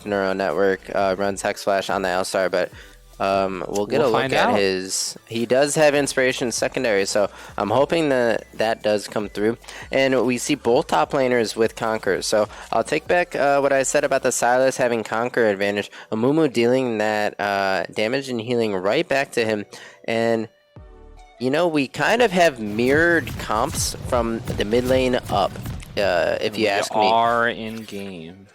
neural network runs Hex Flash on the L-Star, but we'll get a look at his. He does have inspiration secondary, so I'm hoping that does come through. And we see both top laners with Conquer, so I'll take back what I said about the Sylas having Conquer advantage. Amumu dealing that damage and healing right back to him, and you know, we kind of have mirrored comps from the mid lane up, if you ask me. We are in game.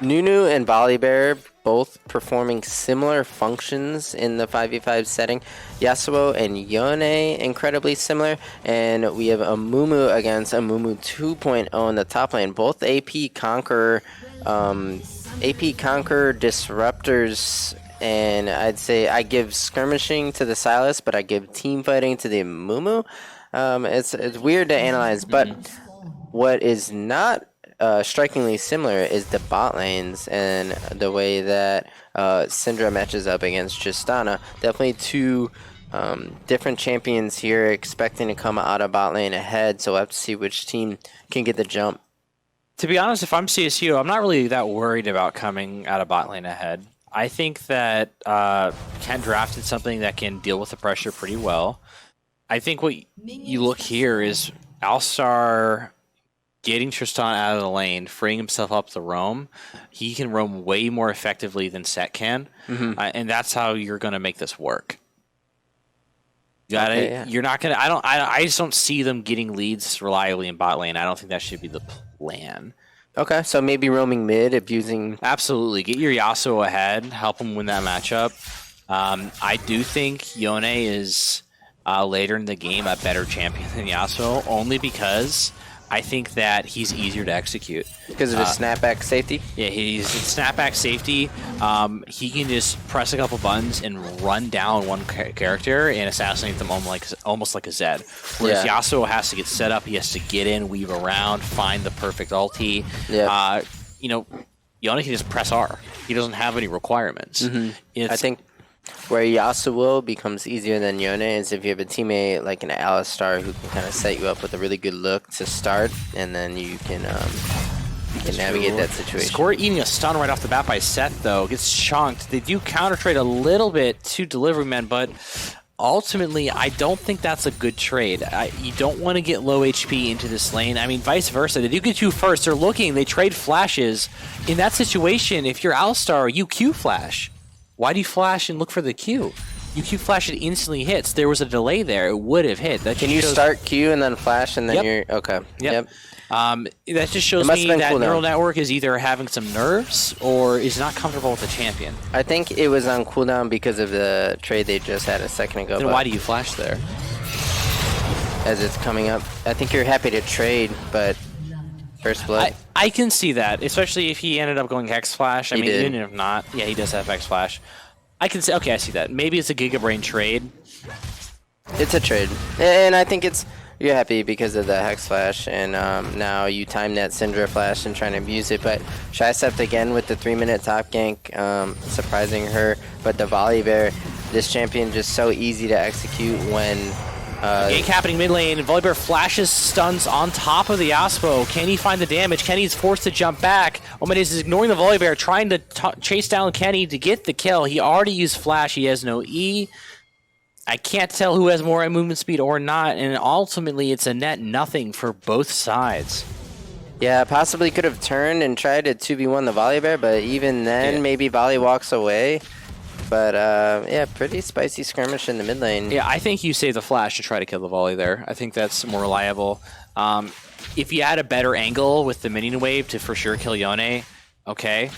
Nunu and Volibear both performing similar functions in the 5v5 setting. Yasuo and Yone incredibly similar. And we have Amumu against Amumu 2.0 in the top lane. Both AP Conqueror disruptors. And I'd say I give skirmishing to the Sylas, but I give team fighting to the Amumu. It's weird to analyze, but what is not strikingly similar is the bot lanes and the way that Syndra matches up against Tristana. Definitely two different champions here, expecting to come out of bot lane ahead, so we'll have to see which team can get the jump. To be honest, if I'm CSU, I'm not really that worried about coming out of bot lane ahead. I think that Ken drafted something that can deal with the pressure pretty well. I think what you look here is Alistar getting Tristan out of the lane, freeing himself up to roam. He can roam way more effectively than Set can, and that's how you're going to make this work. You gotta, okay, yeah. You're not gonna. I just don't see them getting leads reliably in bot lane. I don't think that should be the plan. Okay, so maybe roaming mid, abusing. Absolutely, get your Yasuo ahead, help him win that matchup. I do think Yone is later in the game a better champion than Yasuo, only because I think that he's easier to execute. Because of his snapback safety? Yeah, he's snapback safety. He can just press a couple buttons and run down one character and assassinate them almost like a Zed. Whereas Yasuo has to get set up, he has to get in, weave around, find the perfect ulti. Yeah. You know, Yone can just press R. He doesn't have any requirements. I think where Yasuo becomes easier than Yone is if you have a teammate like an Alistar who can kind of set you up with a really good look to start, and then you can navigate that situation. Score eating a stun right off the bat by Seth, though, gets chunked. They do counter trade a little bit to Delivery Men, but ultimately, I don't think that's a good trade. You don't want to get low HP into this lane. I mean, vice versa. They do get you first. They're looking. They trade flashes. In that situation, if you're Alistar, you Q flash. Why do you flash and look for the Q? You Q flash, it instantly hits. There was a delay there. It would have hit. That can you start Q and then flash and then you're... Okay. Yep. That just shows me that cool neural network is either having some nerves or is not comfortable with the champion. I think it was on cooldown because of the trade they just had a second ago. Then why do you flash there? As it's coming up. I think you're happy to trade, but... First blood. I can see that, especially if he ended up going Hex Flash. I mean, even if not, yeah, he does have Hex Flash. I can say, okay, I see that. Maybe it's a Gigabrain trade. It's a trade, and I think you're happy because of the Hex Flash, and now you time that Syndra Flash and trying to abuse it. But Shy stepped again with the 3-minute top gank, surprising her. But the Volibear, this champion just so easy to execute when. Gank happening mid lane, and Volibear flashes stuns on top of the Yasuo. Can he find the damage? Kenny's forced to jump back. Omedes is ignoring the Volibear, trying to chase down Kenny to get the kill. He already used flash, he has no E. I can't tell who has more movement speed or not, and ultimately it's a net nothing for both sides. Yeah, possibly could have turned and tried to 2v1 the Volibear, but even then maybe Volley walks away. But, yeah, pretty spicy skirmish in the mid lane. Yeah, I think you save the flash to try to kill the volley there. I think that's more reliable. If you had a better angle with the minion wave to for sure kill Yone, okay.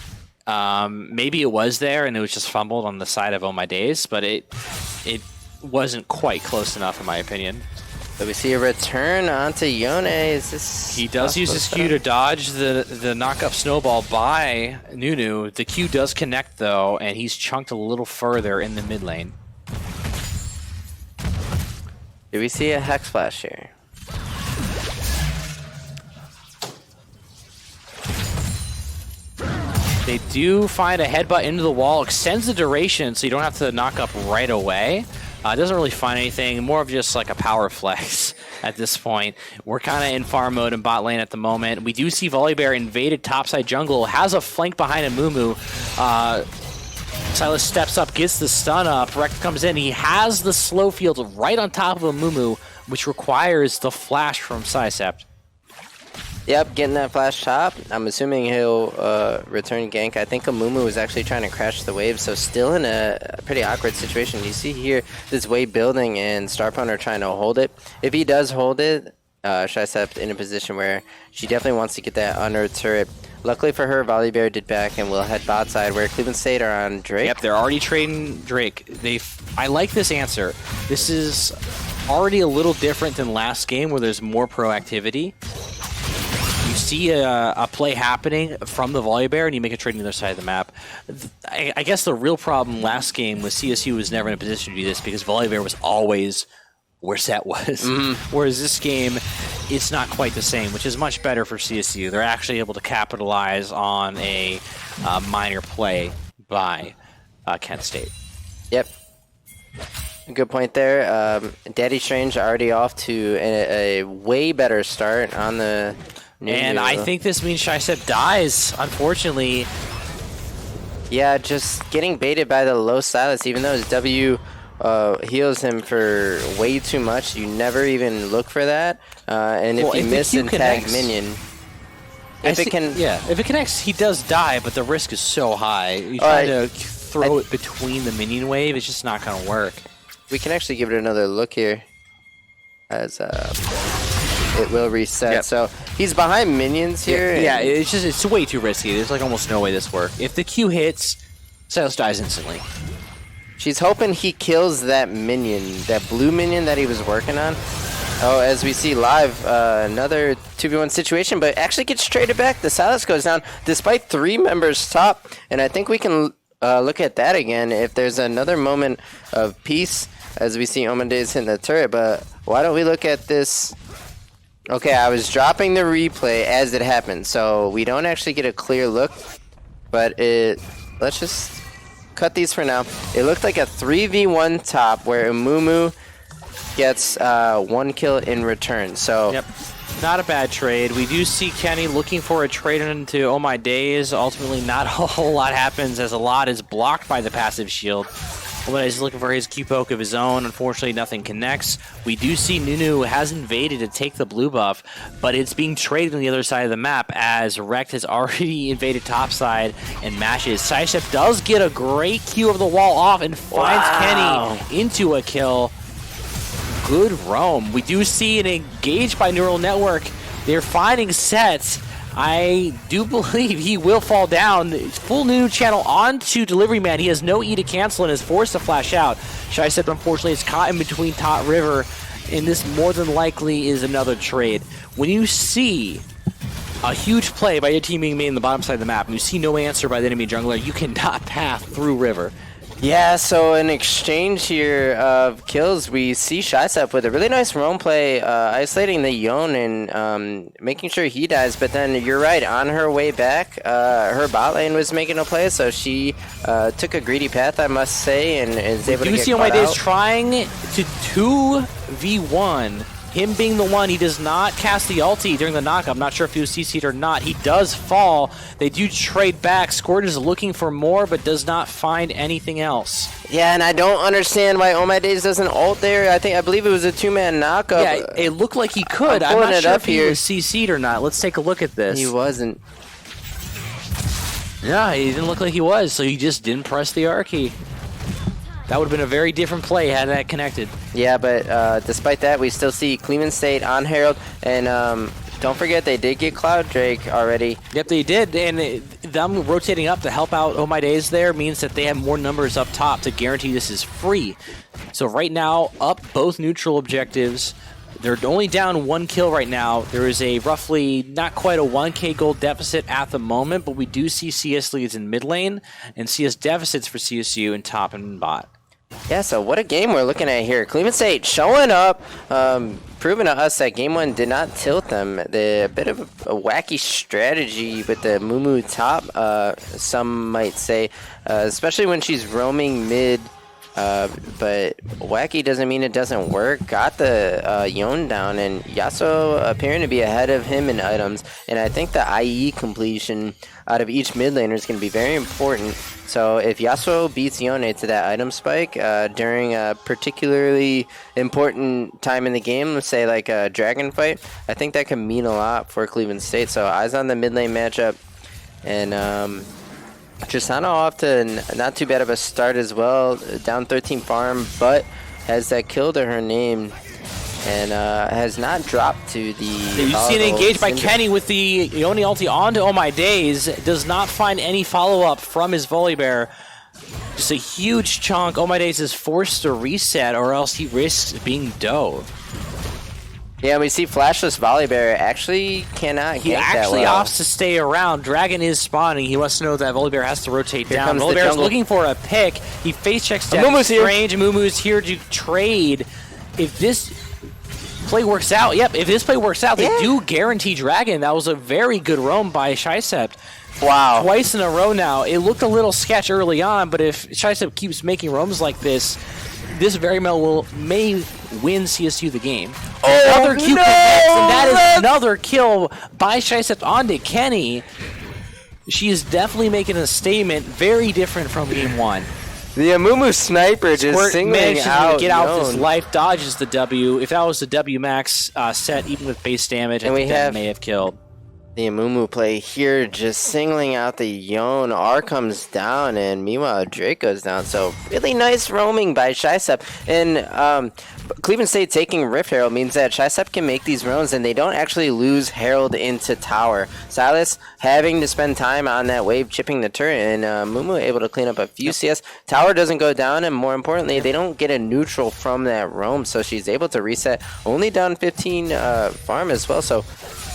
Maybe it was there and it was just fumbled on the side of Oh My Days, but it wasn't quite close enough in my opinion. So we see a return onto Yone. Is this? He does use his Q to dodge the knock-up snowball by Nunu. The Q does connect though, and he's chunked a little further in the mid lane. Do we see a Hex Flash here? They do find a headbutt into the wall, extends the duration so you don't have to knock up right away. It doesn't really find anything, more of just like a power flex. at this point. We're kind of in farm mode in bot lane at the moment. We do see Volibear invaded topside jungle, has a flank behind a Mumu. Silas steps up, gets the stun up. Rekt comes in. He has the slow field right on top of a Mumu, which requires the flash from Sisept. Yep, getting that flash top. I'm assuming he'll return gank. I think Amumu was actually trying to crash the wave, so still in a pretty awkward situation. You see here this wave building and Starpwn are trying to hold it. If he does hold it, Sisept in a position where she definitely wants to get that under turret. Luckily for her, Volibear did back and will head bot side where Cleveland State are on Drake. Yep, they're already trading Drake. I like this answer. This is already a little different than last game where there's more proactivity. You see a play happening from the Volibear and you make a trade on the other side of the map. I guess the real problem last game was CSU was never in a position to do this because Volibear was always where Set was. Whereas this game, it's not quite the same, which is much better for CSU. They're actually able to capitalize on a minor play by Kent State. Yep. Good point there. Daddy Strange already off to a way better start on the... And I think this means Sisept dies, unfortunately. Yeah, just getting baited by the low Silas, even though his W heals him for way too much. You never even look for that. And if you miss and tag minion... If it connects, he does die, but the risk is so high. You try to throw it between the minion wave, it's just not going to work. We can actually give it another look here. As... it will reset. Yep. So he's behind minions here. Yeah, it's way too risky. There's like almost no way this works. If the Q hits, Silas dies instantly. She's hoping he kills that minion, that blue minion that he was working on. Oh, as we see live, another 2v1 situation, but actually gets traded back. The Silas goes down despite 3 members top, and I think we can look at that again if there's another moment of peace as we see Omendays hitting the turret. But why don't we look at this? Okay, I was dropping the replay as it happened, so we don't actually get a clear look, but let's just cut these for now. It looked like a 3v1 top where Umumu gets 1 kill in return. So yep, not a bad trade. We do see Kenny looking for a trade into Oh My Days. Ultimately, not a whole lot happens as a lot is blocked by the passive shield. He's looking for his Q poke of his own. Unfortunately, nothing connects. We do see Nunu has invaded to take the blue buff, but it's being traded on the other side of the map as Rekt has already invaded topside and mashes. Sisept does get a great Q of the wall off and finds Kenny into a kill. Good roam. We do see an engage by Neural Network. They're finding sets. I do believe he will fall down. Full new channel onto Delivery Man. He has no E to cancel and is forced to flash out. Sisept, unfortunately, is caught in between Tot River, and this more than likely is another trade. When you see a huge play by your team being made in the bottom side of the map, and you see no answer by the enemy jungler, you cannot path through River. Yeah, so in exchange here of kills, we see Sisept with a really nice roam play, isolating the Yone and making sure he dies. But then you're right, on her way back, her bot lane was making a play, so she took a greedy path, I must say, and is able to get caught out. You see Oh My Days trying to 2v1. Him being the one, he does not cast the ulti during the knock. I'm not sure if he was CC'd or not. He does fall. They do trade back. Squirt is looking for more, but does not find anything else. Yeah, and I don't understand why Oh My Days doesn't ult there. I believe it was a 2-man knockup. Yeah, it looked like he could. I'm not sure if he was CC'd or not. Let's take a look at this. He wasn't. Yeah, he didn't look like he was, so he just didn't press the R key. That would have been a very different play had that connected. Yeah, but despite that, we still see Cleveland State on Herald. And don't forget, they did get Cloud Drake already. Yep, they did. And them rotating up to help out Oh My Days there means that they have more numbers up top to guarantee this is free. So right now, up both neutral objectives. They're only down 1 kill right now. There is a roughly not quite a 1k gold deficit at the moment, but we do see CS leads in mid lane and CS deficits for CSU in top and bot. Yeah, so what a game we're looking at here. Cleveland State showing up, proving to us that game 1 did not tilt them. A bit of a wacky strategy with the Mumu top, some might say, especially when she's roaming mid But wacky doesn't mean it doesn't work. Got the Yon down, and Yasuo appearing to be ahead of him in items. And I think the IE completion out of each mid laner is going to be very important. So if Yasuo beats Yone to that item spike during a particularly important time in the game, let's say like a dragon fight, I think that can mean a lot for Cleveland State. So eyes on the mid lane matchup. And Tristana off to not too bad of a start as well. Down 13 farm, but has that kill to her name. And has not dropped to the... You see it engaged by Kenny with the Yone ulti onto Oh My Days. Does not find any follow-up from his Volibear. Just a huge chunk. Oh My Days is forced to reset or else he risks being dove. Yeah, we see Flashless Volibear actually cannot He actually opts to stay around. Dragon is spawning. He wants to know that Volibear has to rotate down. Volibear is looking for a pick. He face checks down Strange. Amumu's here to trade. If this play works out, if this play works out, they do guarantee Dragon. That was a very good roam by Shysept. Wow. Twice in a row now. It looked a little sketch early on, but if Shysept keeps making roams like this very well may win CSU the game. Another Q connects, and that is another kill by Shysept onto Kenny. She is definitely making a statement, very different from game one. The Amumu sniper just singling out. To get out with his life, dodges the W. If that was the W max set, even with base damage, I think that may have killed. The Amumu play here, just singling out the Yone. R comes down, and meanwhile Drake goes down. So really nice roaming by Shysept. And Cleveland State taking Rift Herald means that Shysept can make these roams, and they don't actually lose Herald into tower. Silas having to spend time on that wave, chipping the turret, and Mumu able to clean up a few CS. Tower doesn't go down, and more importantly, they don't get a neutral from that roam, so she's able to reset. Only down 15 farm as well, so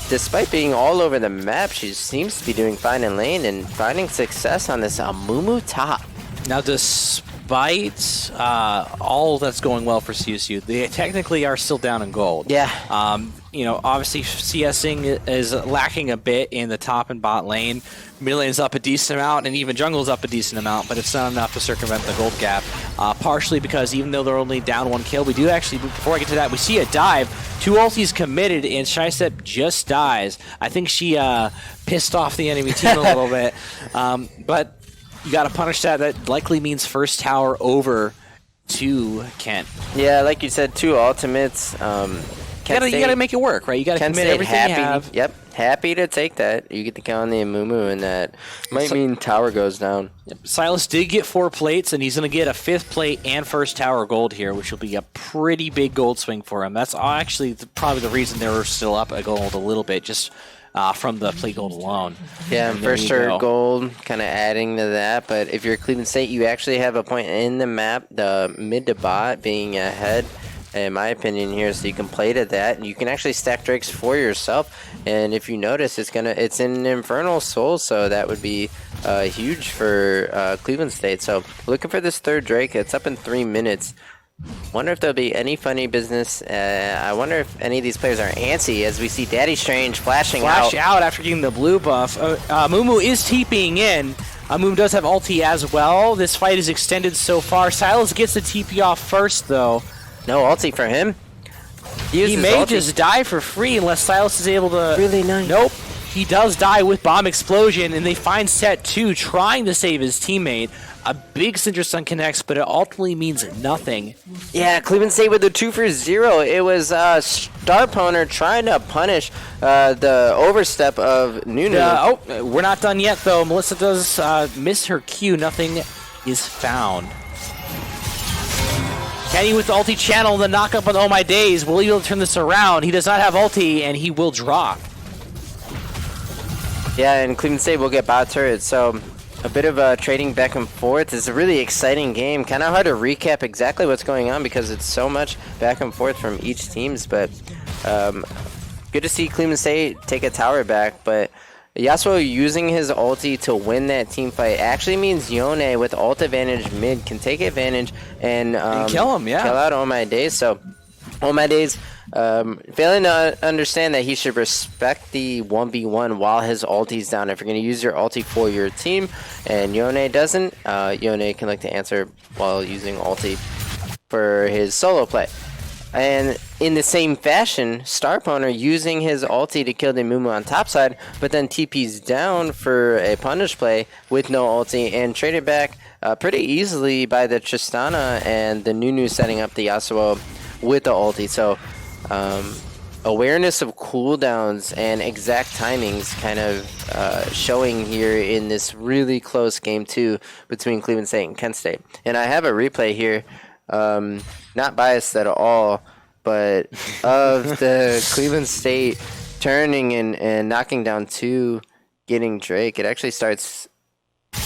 despite being all over the map, she seems to be doing fine in lane and finding success on this Amumu top. Now, despite all that's going well for CSU, they technically are still down in gold. Yeah. Obviously CSing is lacking a bit in the top and bot lane. Mid lane's up a decent amount, and even jungle's up a decent amount, but it's not enough to circumvent the gold gap. Partially because even though they're only down one kill, we do actually, before I get to that, we see a dive. 2 ultis committed, and Shysept just dies. I think she pissed off the enemy team a little bit. But you got to punish that. That likely means first tower over to Kent. Yeah, like you said, 2 ultimates. You gotta make it work, right? You gotta commit everything you have. Yep, happy to take that. You get the kill on the Amumu, and that might mean tower goes down. Yep. Silas did get 4 plates, and he's gonna get a 5th plate and first tower gold here, which will be a pretty big gold swing for him. That's actually probably the reason they were still up a gold a little bit, just from the plate gold alone. Yeah, and first tower gold, kind of adding to that. But if you're Cleveland State, you actually have a point in the map, the mid to bot being ahead, in my opinion here, so you can play to that, and you can actually stack drakes for yourself. And if you notice, it's in Infernal Soul, so that would be huge for Cleveland State. So looking for this 3rd drake. It's up in 3 minutes. Wonder if there'll be any funny business. I wonder if any of these players are antsy, as we see Daddy Strange flashing out after getting the blue buff. Mumu is TPing in. Mumu does have ulti as well. This fight is extended so far. Silas gets the TP off first, though. No ulti for him. He may just die for free unless Silas is able to... Really nice. Nope. He does die with Bomb Explosion, and they find set 2 trying to save his teammate. A big Cinder Sun connects, but it ultimately means nothing. Yeah, Cleveland State with the 2 for 0. It was Star Poner trying to punish the overstep of Nunu. We're not done yet, though. Melissa does miss her Q. Nothing is found. Kenny with the ulti channel, the knockup on Oh My Days. Will he be able to turn this around? He does not have ulti, and he will drop. Yeah, and Cleveland State will get bot turrets, so a bit of trading back and forth. It's a really exciting game. Kind of hard to recap exactly what's going on because it's so much back and forth from each teams, but good to see Cleveland State take a tower back, but Yasuo using his ulti to win that team fight actually means Yone with ult advantage mid can take advantage and kill him, kill out Oh My Days. So Oh My Days Failing to understand that he should respect the 1v1 while his ulti's down. If you're going to use your ulti for your team and Yone doesn't, Yone can look to answer while using ulti for his solo play. And in the same fashion, Starpwner using his ulti to kill the Mumu on topside, but then TP's down for a punish play with no ulti and traded back pretty easily by the Tristana and the Nunu setting up the Yasuo with the ulti. So awareness of cooldowns and exact timings kind of showing here in this really close game 2 between Cleveland State and Kent State. And I have a replay here. Not biased at all, but of the Cleveland State turning and knocking down 2, getting Drake. It actually starts.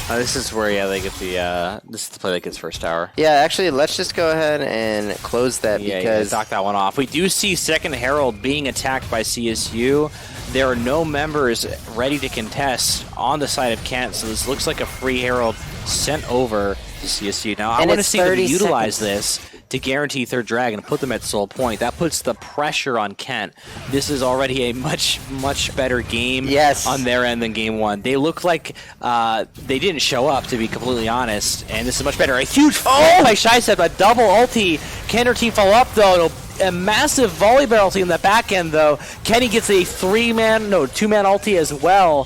This is where they get the. This is the play that gets first tower. Yeah, actually, let's just go ahead and close that because knock that one off. We do see second Herald being attacked by CSU. There are no members ready to contest on the side of Kent, so this looks like a free Herald sent over to CSU. Now, I want to see them utilize this to guarantee third dragon and put them at soul point. That puts the pressure on Kent. This is already a much, much better game on their end than game 1. They look like they didn't show up, to be completely honest, and this is much better. A huge by Shystep, a double ulti. Can her team follow up, though? A massive volley barrel ulti in the back end, though. Kenny gets a 2-man ulti as well.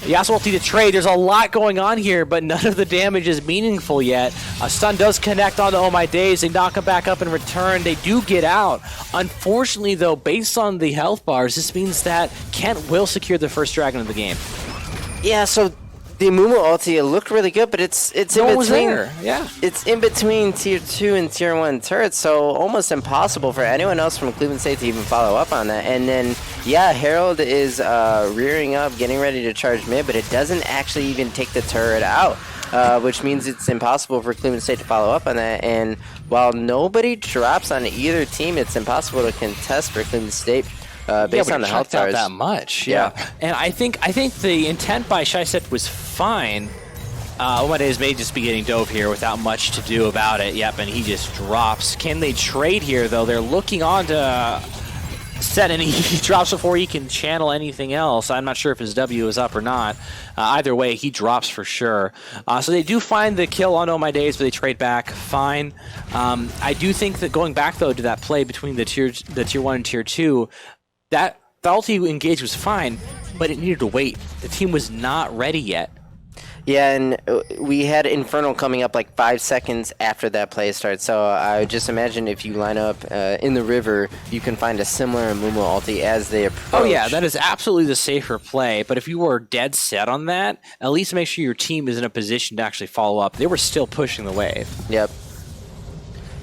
Yasuo ulti to trade. There's a lot going on here, but none of the damage is meaningful yet. A stun does connect onto Oh My Days. They knock him back up in return. They do get out. Unfortunately, though, based on the health bars, this means that Kent will secure the first dragon of the game. Yeah, so the Mumu ulti looked really good, but it's in between. It's in between tier 2 and tier 1 turrets, so almost impossible for anyone else from Cleveland State to even follow up on that. And then, Herald is rearing up, getting ready to charge mid, but it doesn't actually even take the turret out, which means it's impossible for Cleveland State to follow up on that. And while nobody drops on either team, it's impossible to contest for Cleveland State. Based on the health bars. That much, and I think the intent by Shystep was fine. Days may just be getting dove here without much to do about it. Yep, and he just drops. Can they trade here though? They're looking on to set, and he drops before he can channel anything else. I'm not sure if his W is up or not. Either way, he drops for sure. So they do find the kill on Oh My Days, but they trade back. Fine. I do think that going back though to that play between the tier 1 and tier 2. That the ulti engage was fine, but it needed to wait. The team was not ready yet. Yeah, and we had Infernal coming up like 5 seconds after that play started. So I would just imagine if you line up in the river, you can find a similar Mumu ulti as they approach. Oh yeah, that is absolutely the safer play. But if you were dead set on that, at least make sure your team is in a position to actually follow up. They were still pushing the wave. Yep.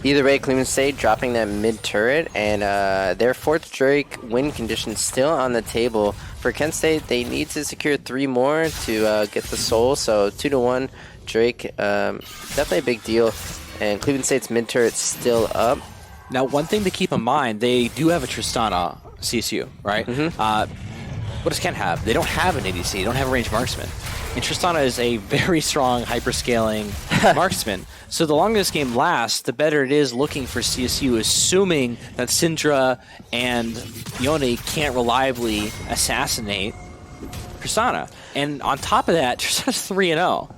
Either way, Cleveland State dropping that mid turret, and their 4th Drake win condition still on the table. For Kent State, they need to secure 3 more to get the soul, so 2-1 Drake, definitely a big deal. And Cleveland State's mid turret still up. Now, one thing to keep in mind, they do have a Tristana CSU, right? What does Kent have? They don't have an ADC, they don't have a ranged marksman. And Tristana is a very strong hyperscaling marksman. So the longer this game lasts, the better it is looking for CSU, assuming that Syndra and Yone can't reliably assassinate Tristana. And on top of that, Tristana's 3-0.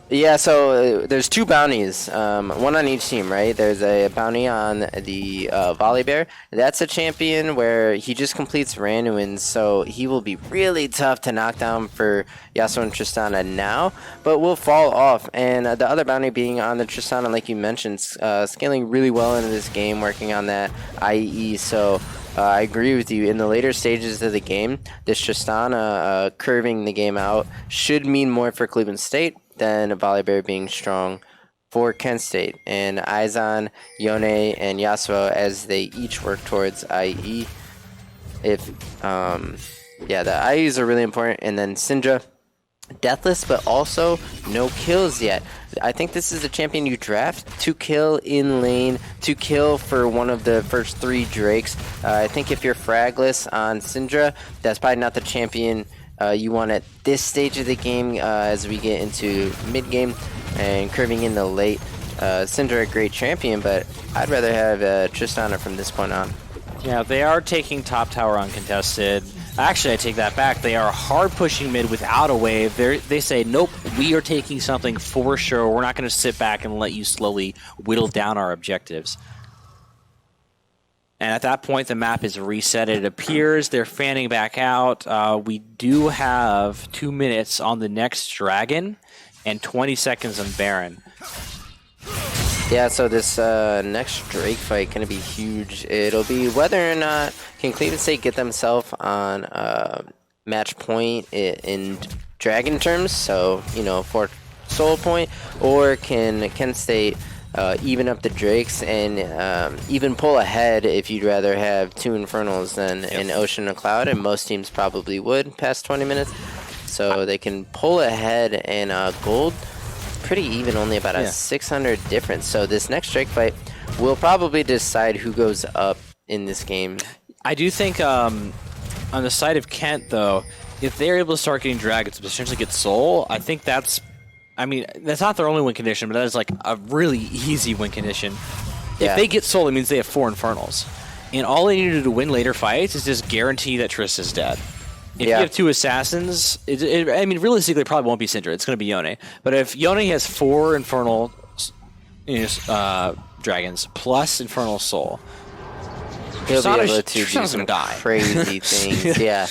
Yeah, so there's 2 bounties, one on each team, right? There's a bounty on the Volley Bear. That's a champion where he just completes Randuin's, so he will be really tough to knock down for Yasuo and Tristana now, but will fall off. And the other bounty being on the Tristana, like you mentioned, scaling really well into this game, working on that IE, so I agree with you. In the later stages of the game, this Tristana curving the game out should mean more for Cleveland State than a Volley Bear being strong for Kent State. And eyes on Yone and Yasuo as they each work towards IE. The IEs are really important. And then Syndra, deathless, but also no kills yet. I think this is a champion you draft to kill in lane, to kill for one of the first 3 Drakes. I think if you're fragless on Syndra, that's probably not the champion you want at this stage of the game as we get into mid-game and curving in the late. Syndra, a great champion, but I'd rather have Tristana from this point on. Yeah, they are taking top tower uncontested. Actually, I take that back. They are hard pushing mid without a wave. They say, nope, we are taking something for sure. We're not going to sit back and let you slowly whittle down our objectives. And at that point, the map is reset. It appears they're fanning back out. We do have 2 minutes on the next Dragon and 20 seconds on Baron. Yeah, so this next Drake fight going to be huge. It'll be whether or not can Cleveland State get themselves on match point in Dragon terms, so, you know, for soul point, or can Kent State even up the Drakes and even pull ahead if you'd rather have 2 Infernals than an Ocean and Cloud, and most teams probably would past 20 minutes. So they can pull ahead, and gold pretty even, only about a 600 difference. So this next Drake fight will probably decide who goes up in this game. I do think on the side of Kent, though, if they're able to start getting dragons, potentially get soul, I think that's, I mean, that's not their only win condition, but that is like a really easy win condition. If they get soul, it means they have 4 Infernals. And all they need to do to win later fights is just guarantee that Triss is dead. If you have 2 assassins, I mean, realistically, it probably won't be Syndra. It's going to be Yone. But if Yone has 4 Infernal dragons plus Infernal Soul, he'll be able to do some crazy things. Yeah.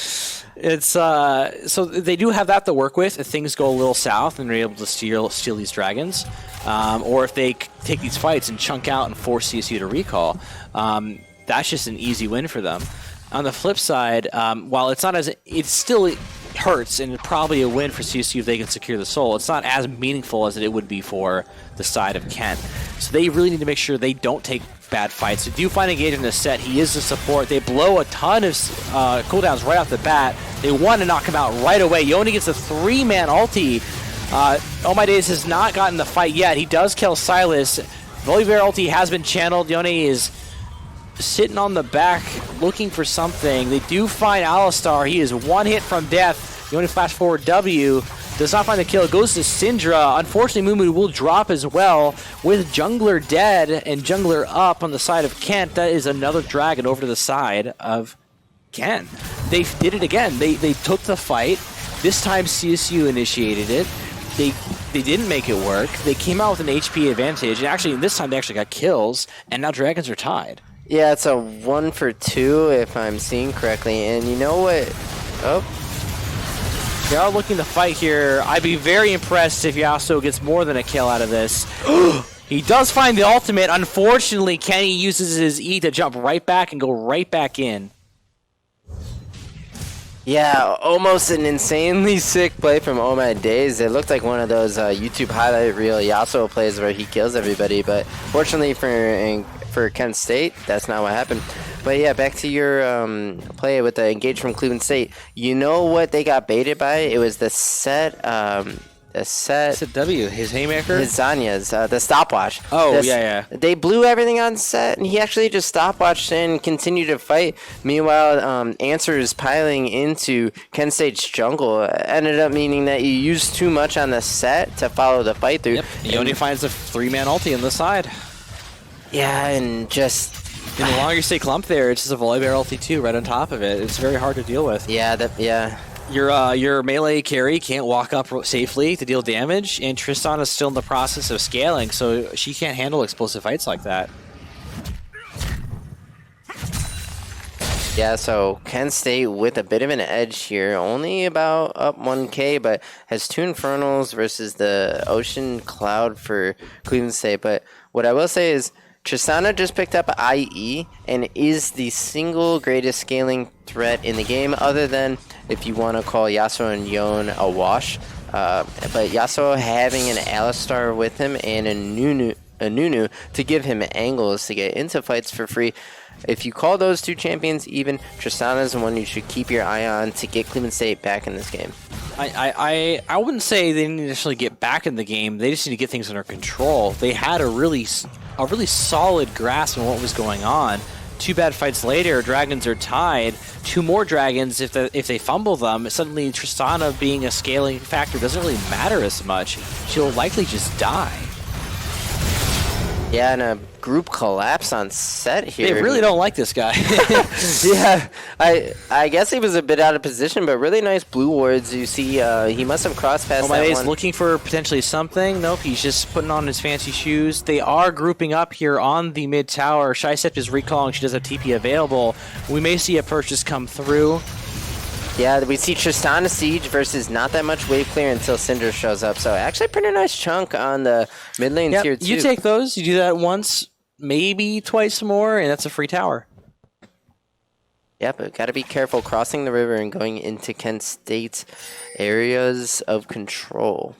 It's so they do have that to work with if things go a little south and they're able to steal these dragons, or if they take these fights and chunk out and force CSU to recall. That's just an easy win for them. On the flip side, while it's not as, it still hurts, and it's probably a win for CSU if they can secure the soul. It's not as meaningful as it would be for the side of Kent. So they really need to make sure they don't take bad fights. They do find Engage in the set. He is the support. They blow a ton of cooldowns right off the bat. They want to knock him out right away. Yone gets a 3-man ulti. Oh My Days has not gotten the fight yet. He does kill Silas. Volibear ulti has been channeled. Yone is sitting on the back looking for something. They do find Alistar. He is 1 hit from death. Yone flash forward W. Does not find the kill. It goes to Syndra. Unfortunately, Mumu will drop as well. With Jungler dead and Jungler up on the side of Kent, that is another dragon over to the side of Kent. They did it again. They took the fight. This time CSU initiated it. They didn't make it work. They came out with an HP advantage. And actually, this time they actually got kills. And now dragons are tied. Yeah, it's a 1 for 2 if I'm seeing correctly. And you know what? Oh. They are looking to fight here. I'd be very impressed if Yasuo gets more than a kill out of this. He does find the ultimate. Unfortunately, Kenny uses his E to jump right back and go right back in. Yeah, almost an insanely sick play from Oh My Days. It looked like one of those YouTube highlight reel Yasuo plays where he kills everybody, but fortunately for Kent State, that's not what happened. But yeah, back to your play with the engage from Cleveland State. You know what they got baited by? It was the set. It's a W. His haymaker? His Zanya's, the stopwatch. Oh, yeah. They blew everything on set, and he actually just stopwatched and continued to fight. Meanwhile, answers piling into Kent State's jungle ended up meaning that you used too much on the set to follow the fight through. Yep, Yone finds a 3-man ulti on the side. Yeah, and just... And the longer you stay clumped there, it's just a Volibear ulti too, right on top of it. It's very hard to deal with. Yeah, Your melee carry can't walk up safely to deal damage, and Tristan is still in the process of scaling, so she can't handle explosive fights like that. Yeah, so Kent State with a bit of an edge here, only about up 1k, but has 2 Infernals versus the Ocean Cloud for Cleveland State. But what I will say is, Tristana just picked up IE and is the single greatest scaling threat in the game, other than if you want to call Yasuo and Yone a wash. But Yasuo having an Alistar with him and a Nunu to give him angles to get into fights for free. If you call those 2 champions even, Tristana is the one you should keep your eye on to get Cleveland State back in this game. I wouldn't say they didn't initially get back in the game. They just need to get things under control. They had a really solid grasp on what was going on. 2 bad fights later, dragons are tied. 2 more dragons, if they fumble them, suddenly Tristana being a scaling factor doesn't really matter as much. She'll likely just die. Yeah, and a group collapse on set here. They really don't like this guy. Yeah, I guess he was a bit out of position, but really nice blue wards. You see, he must have crossed past that He's one. looking for potentially something. Nope, he's just putting on his fancy shoes. They are grouping up here on the mid tower. Shysept is recalling. She does have TP available. We may see a purchase come through. Yeah, we see Tristana Siege versus not that much wave clear until Syndra shows up. So actually pretty nice chunk on the mid lane tier 2. You take those, you do that once, maybe twice more, and that's a free tower. Yeah, but got to be careful crossing the river and going into Kent State's areas of control.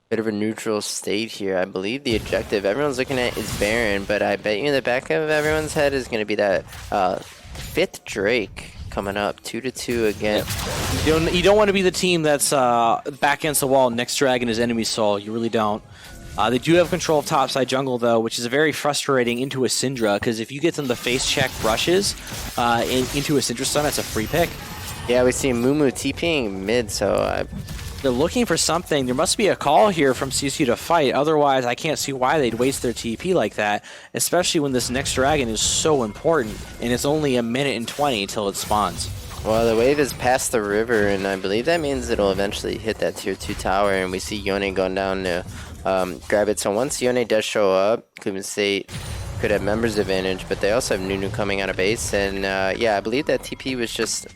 Bit of a neutral state here. I believe the objective everyone's looking at is Baron, but I bet you in the back of everyone's head is going to be that 5th Drake coming up, 2-2 again. You don't want to be the team that's back against the wall. Next dragon is enemy soul. You really don't. They do have control of topside jungle, though, which is very frustrating into a Syndra, because if you get them to face check rushes into a Syndra stun, that's a free pick. Yeah, we see Mumu TPing mid, so they're looking for something. There must be a call here from CSU to fight. Otherwise, I can't see why they'd waste their TP like that, especially when this next dragon is so important, and it's only 1:20 until it spawns. Well, the wave is past the river, and I believe that means it'll eventually hit that tier 2 tower, and we see Yone going down to grab it. So once Yone does show up, Cleveland State could have members advantage, but they also have Nunu coming out of base, and yeah, I believe that TP was just...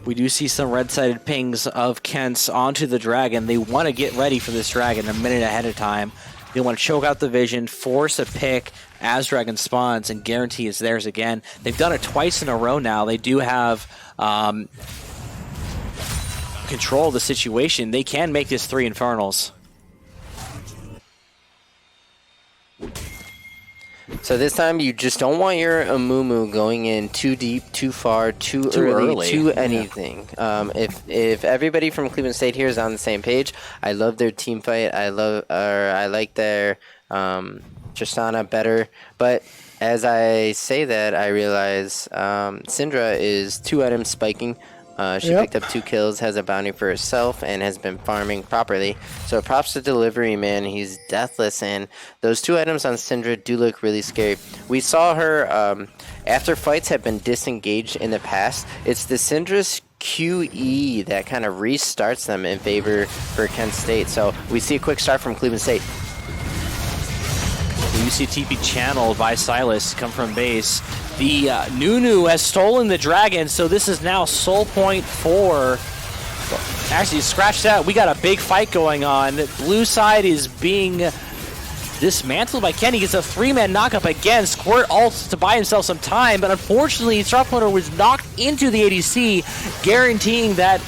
We do see some red-sided pings of Kent's onto the dragon. They want to get ready for this dragon a minute ahead of time. They want to choke out the vision, force a pick as dragon spawns, and guarantee it's theirs again. They've done it twice in a row now. They do have control of the situation. They can make this 3 Infernals. So this time you just don't want your Amumu going in too deep, too far, too early, too anything. Yeah. If everybody from Cleveland State here is on the same page, I love their team fight. I like their Tristana better. But as I say that, I realize Syndra is 2 items spiking. She picked up 2 kills, has a bounty for herself, and has been farming properly. So props to Delivery Man. He's deathless, and those 2 items on Syndra do look really scary. We saw her after fights have been disengaged in the past. It's the Syndra's QE that kind of restarts them in favor for Kent State. So we see a quick start from Cleveland State. You see TP channeled by Silas come from base. The Nunu has stolen the dragon, so this is now soul point 4. Actually, scratch that. We got a big fight going on. Blue side is being dismantled by Kenny. Gets a 3-man knockup again. Squirt ults to buy himself some time, but unfortunately, Starploader was knocked into the ADC, guaranteeing that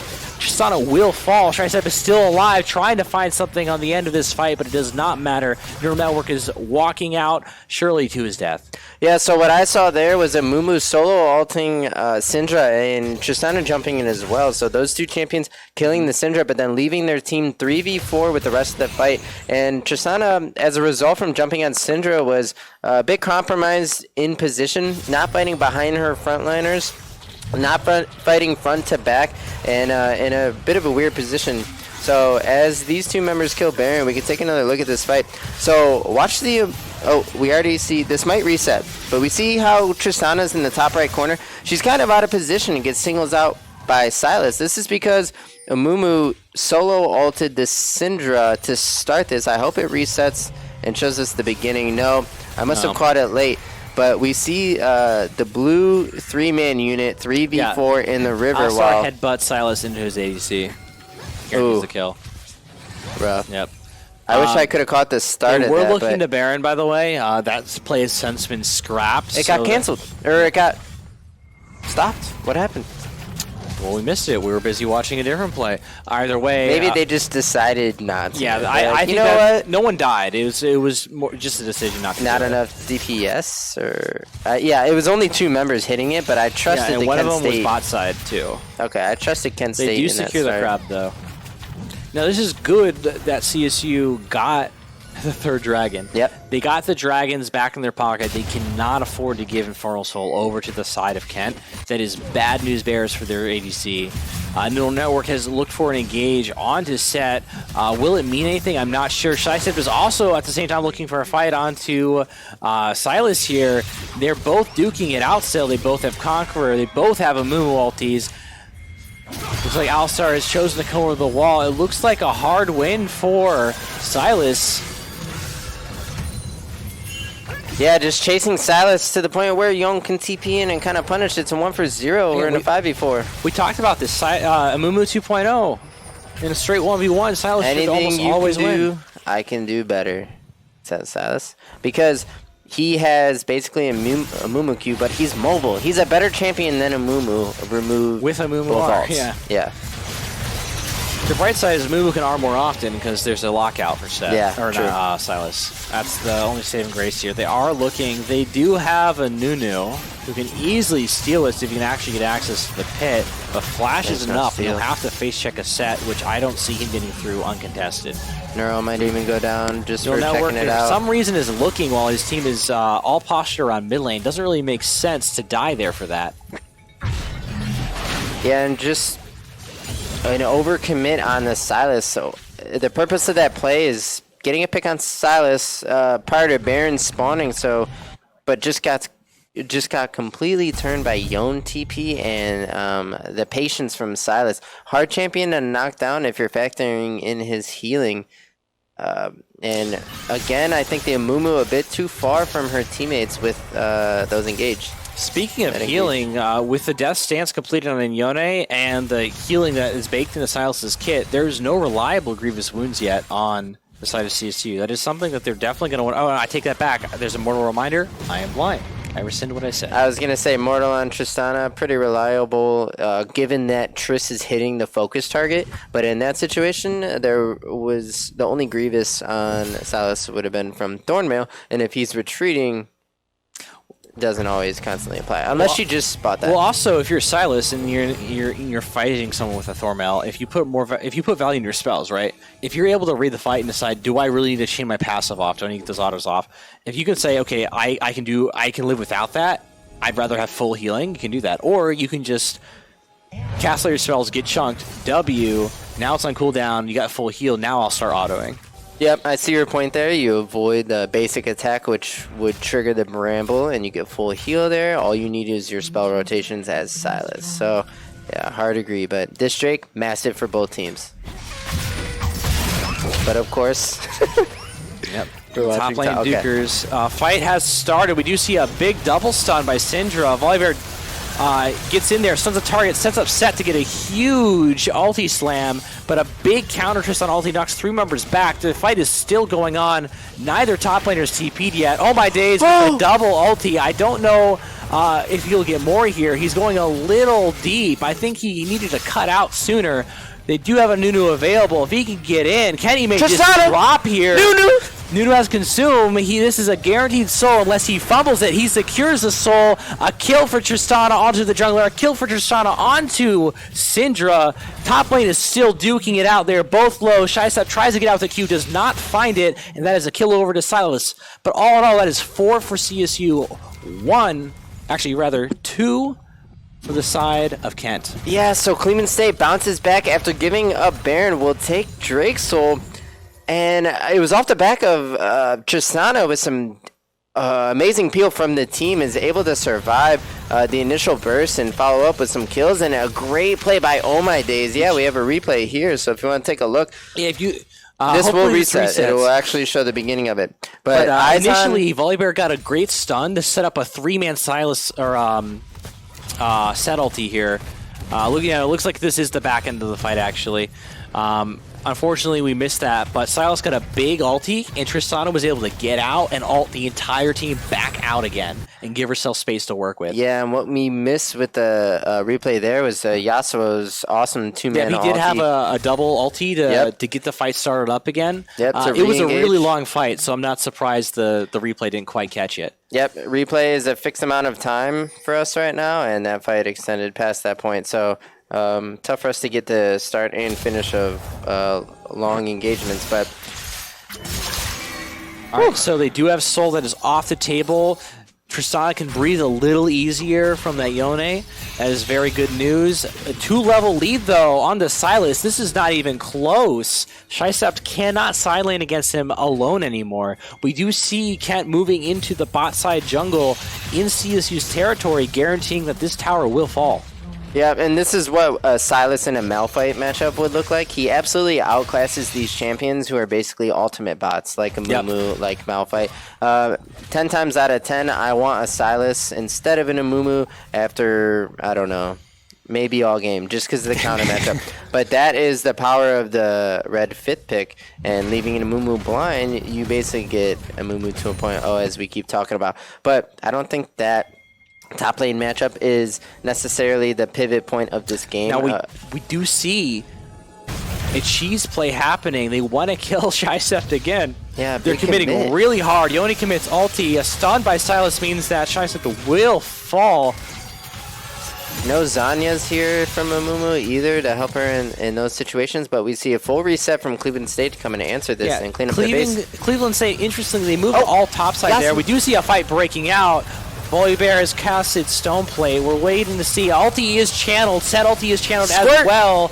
Tristana will fall. Shysept is still alive, trying to find something on the end of this fight, but it does not matter. Neural Network is walking out, surely to his death. Yeah, so what I saw there was a Mumu solo ulting Syndra and Tristana jumping in as well. So those 2 champions killing the Syndra, but then leaving their team 3v4 with the rest of the fight. And Tristana, as a result from jumping on Syndra, was a bit compromised in position, not fighting behind her frontliners, not fighting front to back, and in a bit of a weird position. So as these 2 members kill Baron, we can take another look at this fight. So watch the... Oh, we already see... This might reset, but we see how Tristana's in the top right corner. She's kind of out of position and gets singles out by Silas. This is because Amumu solo ulted the Syndra to start this. I hope it resets and shows us the beginning. No, I must have caught it late. But we see the blue 3-man unit, 3v4 in the river. I saw headbutt Silas into his ADC. Here's the kill. Rough. Yep. I wish I could have caught the start of that. We're looking to Baron, by the way. That play has since been scrapped. It got canceled. Or it got stopped. What happened? Well, we missed it. We were busy watching a different play. Either way, maybe they just decided not to. Yeah, I think that no one died. It was more just a decision not to. Not enough DPS, or yeah, it was only 2 members hitting it, but I trusted. And the one Kent of them State. was bot side too. Okay, I trusted Kent State. They do secure the crab though. Now this is good that CSU got The third dragon. Yep. They got the dragons back in their pocket. They cannot afford to give Infernal Soul over to the side of Kent. That is bad news bears for their ADC. Neural Network has looked for an engage onto Set. Will it mean anything? I'm not sure. Shystep is also at the same time looking for a fight onto Silas here. They're both duking it out still. They both have Conqueror. They both have Amumu ultis. Looks like Alistar has chosen to come over the wall. It looks like a hard win for Silas. Yeah, just chasing Silas to the point where Young can TP in and kind of punish. It's a 1-for-0. We're in a 5v4. We talked about this. Amumu 2.0. In a straight 1v1, Silas should almost always win. I can do better, says Silas. Because he has basically a Amumu Q, but he's mobile. He's a better champion than Amumu. Remove with Amumu both R, ults. Yeah. The bright side is Amumu can arm more often because there's a lockout for Seth. Yeah, or true. Silas. That's the only saving grace here. They are looking. They do have a Nunu who can easily steal this if you can actually get access to the pit. But Flash is enough. He'll have to face check a Set, which I don't see him getting through uncontested. Neuro might even go down just for checking it out. For some reason is looking while his team is all postured around mid lane. Doesn't really make sense to die there for that. Yeah, and just an overcommit on the Silas. So the purpose of that play is getting a pick on Silas prior to Baron spawning. So, but just got completely turned by Yon TP and the patience from Silas. Hard champion to knock down if you're factoring in his healing. And again, I think the Amumu a bit too far from her teammates with those engaged. Speaking of healing, with the death stance completed on Inyone and the healing that is baked into Silas's kit, there's no reliable Grievous Wounds yet on the side of CSU. That is something that they're definitely going to want. Oh, I take that back. There's a Mortal Reminder. I am blind. I rescind what I said. I was going to say Mortal on Tristana, pretty reliable, given that Triss is hitting the focus target. But in that situation, there was the only Grievous on Silas would have been from Thornmail. And if he's retreating, doesn't always constantly apply unless you just spot that. Well, also if you're Silas and you're fighting someone with a Thornmail, if you put value in your spells, right? If you're able to read the fight and decide, do I really need to chain my passive off? Do I need to get those autos off? If you can say, okay, I can live without that. I'd rather have full healing. You can do that, or you can just cast all your spells, get chunked. W. Now it's on cooldown. You got full heal. Now I'll start autoing. Yep, I see your point there. You avoid the basic attack, which would trigger the Bramble, and you get full heal there. All you need is your spell rotations as Silas. So, yeah, hard to agree. But this Drake, massive for both teams. But of course, yep. Top lane Dukers. Fight has started. We do see a big double stun by Syndra. Volibear gets in there, stuns a target, sets up Set to get a huge ulti slam, but a big counter twist on ulti knocks 3 members back. The fight is still going on. Neither top laner's TP'd yet. Oh my days, with a double ulti. I don't know if he'll get more here. He's going a little deep. I think he needed to cut out sooner. They do have a Nunu available. If he can get in, Kenny may just drop here. Nunu has consumed. This is a guaranteed soul unless he fumbles it. He secures the soul. A kill for Tristana onto the jungler. A kill for Tristana onto Syndra. Top lane is still duking it out there. Both low. Shystep tries to get out with the Q, does not find it, and that is a kill over to Silas. But all in all, that is 4 for CSU. 2 for the side of Kent. Yeah, so Cleveland State bounces back after giving up Baron. Will take Drake's soul. And it was off the back of Tristana with some amazing peel from the team, is able to survive the initial burst and follow up with some kills, and a great play by Oh My Days. Yeah, we have a replay here, so if you want to take a look. Yeah, if you... this will reset. It will actually show the beginning of it. But initially, Volibear got a great stun to set up a 3-man Silas or Set ulti here. Looking at it, looks like this is the back end of the fight, actually. Unfortunately, we missed that, but Silas got a big ulti, and Tristana was able to get out and ult the entire team back out again and give herself space to work with. Yeah, and what we missed with the replay there was Yasuo's awesome 2-man ulti. Yeah, he did have a double ulti to get the fight started up again. Yep, it was a really long fight, so I'm not surprised the replay didn't quite catch it. Yep, replay is a fixed amount of time for us right now, and that fight extended past that point. So tough for us to get the start and finish of long engagements, but All right, so they do have Soul that is off the table. Tristana can breathe a little easier from that Yone. That is very good news. A 2-level lead, though, on the Sylas. This is not even close. Shysept cannot side lane against him alone anymore. We do see Kent moving into the bot side jungle in CSU's territory, guaranteeing that this tower will fall. Yeah, and this is what a Sylas and a Malphite matchup would look like. He absolutely outclasses these champions who are basically ultimate bots, like a Mumu, like Malphite. 10 times out of 10, I want a Sylas instead of an Amumu after, I don't know, maybe all game, just because of the counter matchup. But that is the power of the red 5th pick, and leaving an Amumu blind, you basically get Amumu to a point, as we keep talking about. But I don't think that top lane matchup is necessarily the pivot point of this game. Now we do see a cheese play happening. They want to kill Shysept again. Yeah, they're committing really hard. Yone commits ulti. A stun by Sylas means that Shysept will fall. No Zanya's here from Amumu either to help her in those situations, but we see a full reset from Cleveland State to come in and answer this and clean up the base. Cleveland State, interestingly, they moved all topside there. We do see a fight breaking out. Volibear has casted Stone Plate. We're waiting to see. Ulti is channeled. Set ulti is channeled as well.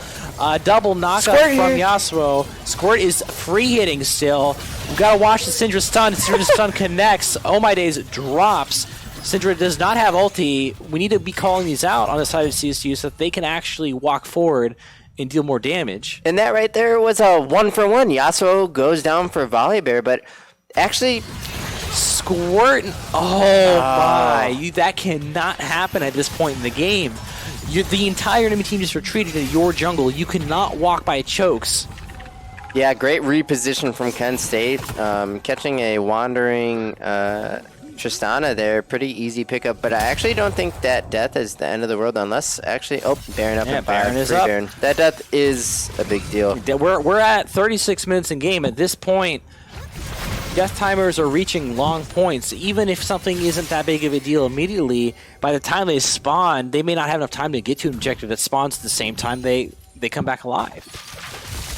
Double knockout from Yasuo. Squirt is free hitting still. We've got to watch the Syndra stun. Syndra stun connects. Oh my days, drops. Syndra does not have ulti. We need to be calling these out on the side of CSU so that they can actually walk forward and deal more damage. And that right there was a 1-for-1. Yasuo goes down for Volibear, but actually Squirt. Oh my. That cannot happen at this point in the game. The entire enemy team just retreated to your jungle. You cannot walk by chokes. Yeah, great reposition from Kent State. Catching a wandering Tristana there. Pretty easy pickup, but I actually don't think that death is the end of the world unless actually... Oh, Baron up in 5. Baron is up. Baron. That death is a big deal. We're at 36 minutes in game. At this point, death timers are reaching long points. Even if something isn't that big of a deal immediately, by the time they spawn, they may not have enough time to get to an objective that spawns at the same time they come back alive.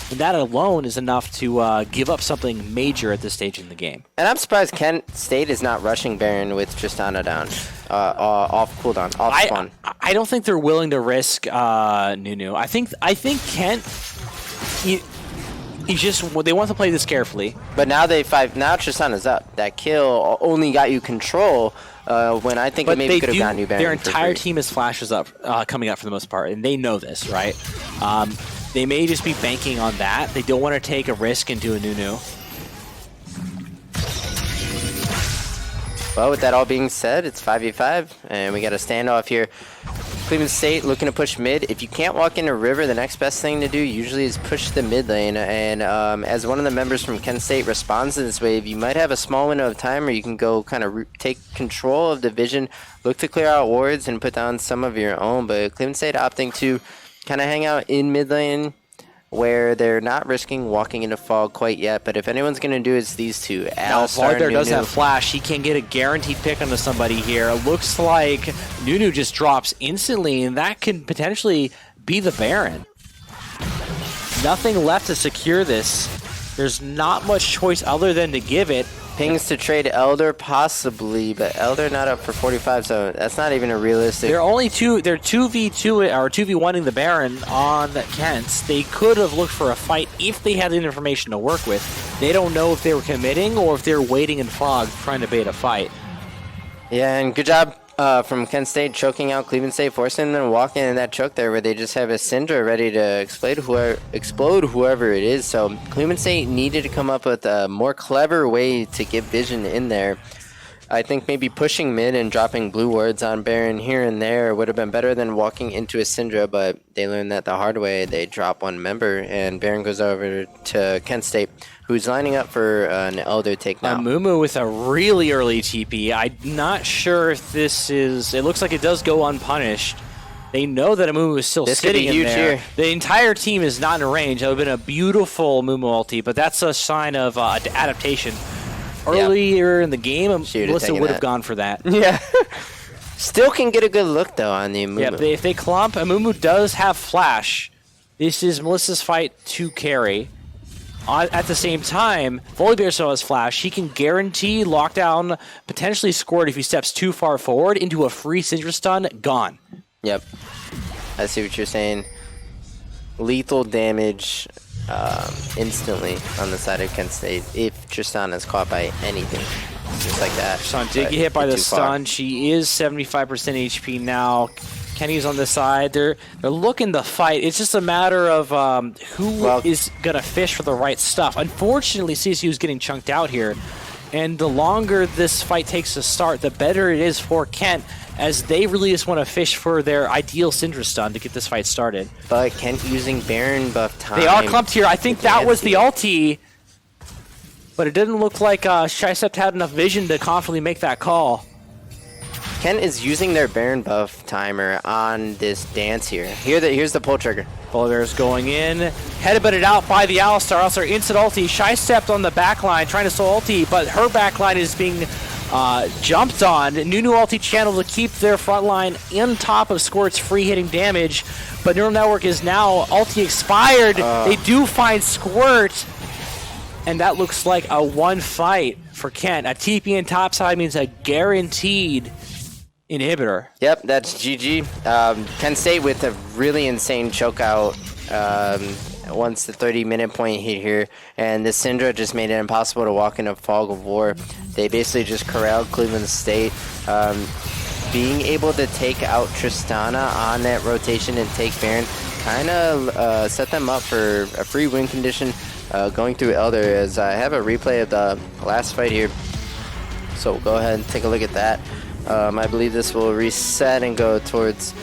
And that alone is enough to give up something major at this stage in the game. And I'm surprised Kent State is not rushing Baron with Tristana down, off cooldown, off spawn. I don't think they're willing to risk Nunu. I think Kent... They want to play this carefully. But now now Tristana's up. That kill only got you control when I think it maybe could have gotten you Baron. Their entire team is flashes up, coming up for the most part, and they know this, right? They may just be banking on that. They don't want to take a risk and do a Nunu. Well, with that all being said, it's 5v5, and we got a standoff here. Cleveland State looking to push mid. If you can't walk into River, the next best thing to do usually is push the mid lane. And as one of the members from Kent State responds to this wave, you might have a small window of time where you can go kind of take control of the vision, look to clear out wards, and put down some of your own. But Cleveland State opting to kind of hang out in mid lane where they're not risking walking into fog quite yet. But if anyone's going to do it, it's these two. Now, Volibear does have flash. He can get a guaranteed pick onto somebody here. It looks like Nunu just drops instantly, and that can potentially be the Baron. Nothing left to secure this. There's not much choice other than to give it. Pings to trade Elder, possibly, but Elder not up for 45, so that's not even a realistic... They're 2v2 or 2v1ing the Baron on Kent. They could have looked for a fight if they had the information to work with. They don't know if they were committing or if they're waiting in fog trying to bait a fight. Yeah, and good job from Kent State choking out Cleveland State, forcing them to walk in that choke there where they just have a Syndra ready to explode whoever it is. So Cleveland State needed to come up with a more clever way to get vision in there. I think maybe pushing mid and dropping blue wards on Baron here and there would have been better than walking into a Syndra, but they learned that the hard way. They drop one member, and Baron goes over to Kent State, who's lining up for an Elder take now. Mumu with a really early TP. I'm not sure if this is... It looks like it does go unpunished. They know that Mumu is still sitting in there. Here. The entire team is not in range. That would have been a beautiful Mumu ulti, but that's a sign of adaptation. Earlier in the game, Melissa would have gone for that. Yeah. Still can get a good look, though, on the Amumu. Yeah, if they clump, Amumu does have flash. This is Melissa's fight to carry. At the same time, Volibear still has flash. He can guarantee lockdown, potentially scored if he steps too far forward into a free Syndra stun, gone. Yep. I see what you're saying. Lethal damage instantly on the side of Kent State if Tristana is caught by anything. Just like that. Tristana did get hit by the stun. She is 75% HP now. Kenny's on this side. They're looking to fight. It's just a matter of who is going to fish for the right stuff. Unfortunately, CSU is getting chunked out here. And the longer this fight takes to start, the better it is for Kent, as they really just want to fish for their ideal Syndra stun to get this fight started. But Kent using Baron buff time. They are clumped here. I think that was the ulti. But it didn't look like Shysept had enough vision to confidently make that call. Kent is using their Baron buff timer on this dance here. Here's the pull trigger. Volibear's going in. Headbutted out by the Alistar. Alistar instant ulti. Shysept on the backline trying to solo ulti, but her backline is being jumped on. Nunu ulti channel to keep their front line on top of Squirt's free hitting damage, but Neural Network is now ulti expired. They do find Squirt, and that looks like a one fight for Kent. A TP in topside means a guaranteed inhibitor. Yep, that's GG. Kent State with a really insane chokeout once the 30-minute point hit here, and the Syndra just made it impossible to walk in a fog of war. They basically just corralled Cleveland State. Being able to take out Tristana on that rotation and take Baron kind of set them up for a free win condition going through Elder, as I have a replay of the last fight here. So we'll go ahead and take a look at that. I believe this will reset and go towards